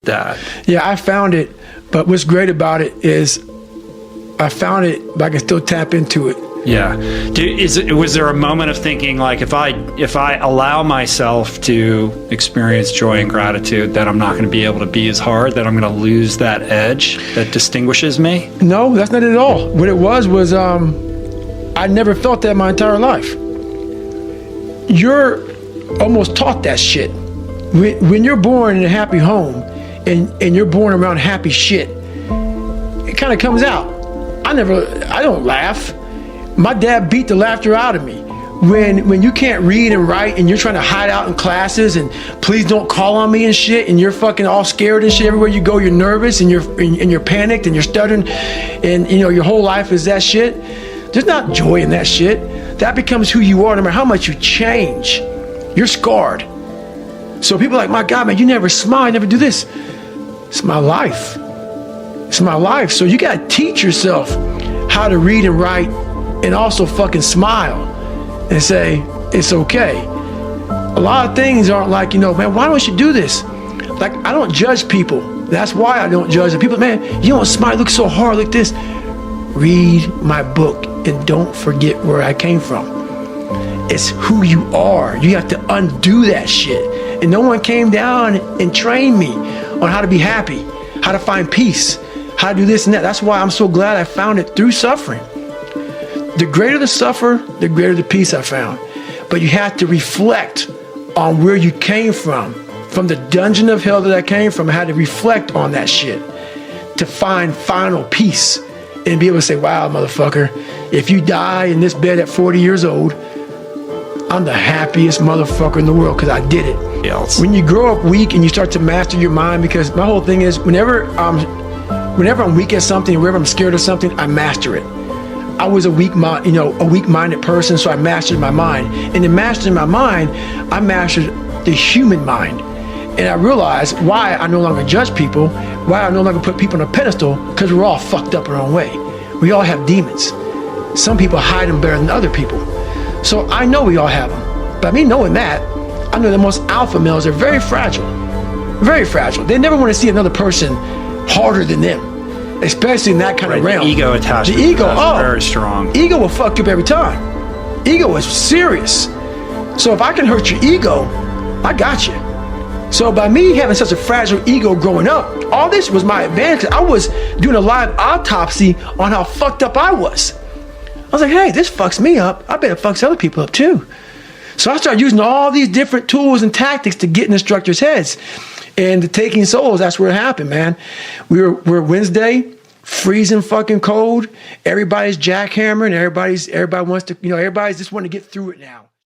that. Yeah, I found it, but what's great about it is I found it, but I can still tap into it. Yeah. Was there a moment of thinking, like, if I allow myself to experience joy and gratitude, that I'm not going to be able to be as hard, that I'm going to lose that edge that distinguishes me? No, that's not it at all. What it was I never felt that my entire life. You're almost taught that shit. When you're born in a happy home and you're born around happy shit, it kind of comes out. I don't laugh. My dad beat the laughter out of me. When you can't read and write and you're trying to hide out in classes and please don't call on me and shit, and you're fucking all scared and shit, everywhere you go you're nervous and you're panicked and you're stuttering, and you know your whole life is that shit. There's not joy in that shit. That becomes who you are no matter how much you change. You're scarred. So people are like, my God, man, you never smile, you never do this. It's my life. It's my life. So you gotta teach yourself how to read and write and also fucking smile and say, it's okay. A lot of things aren't like, you know, man, why don't you do this? Like, I don't judge people. That's why I don't judge them. People, man, you don't smile, look so hard like this. Read my book and don't forget where I came from. It's who you are. You have to undo that shit. And no one came down and trained me on how to be happy, how to find peace, how to do this and that. That's why I'm so glad I found it through suffering. The greater the suffer, the greater the peace I found. But you have to reflect on where you came from the dungeon of hell that I came from. I had to reflect on that shit to find final peace and be able to say, wow, motherfucker, if you die in this bed at 40 years old, I'm the happiest motherfucker in the world because I did it. Else. When you grow up weak and you start to master your mind, because my whole thing is whenever I'm weak at something, whenever I'm scared of something, I master it. I was a weak-minded person, so I mastered my mind. And in mastering my mind, I mastered the human mind. And I realized why I no longer judge people, why I no longer put people on a pedestal, because we're all fucked up our own way. We all have demons. Some people hide them better than other people. So I know we all have them. But me knowing that, I know that most alpha males are very fragile. Very fragile. They never want to see another person harder than them. Especially in that kind of realm. The ego attachment. The ego, very strong. Ego will fuck you up every time. Ego is serious. So if I can hurt your ego, I got you. So by me having such a fragile ego growing up, all this was my advantage. I was doing a live autopsy on how fucked up I was. I was like, hey, this fucks me up. I bet it fucks other people up too. So I started using all these different tools and tactics to get in instructors' heads. And the taking souls, that's where it happened, man. We're Wednesday, freezing fucking cold. Everybody's jackhammering. Everybody wants to, everybody's just wanting to get through it now.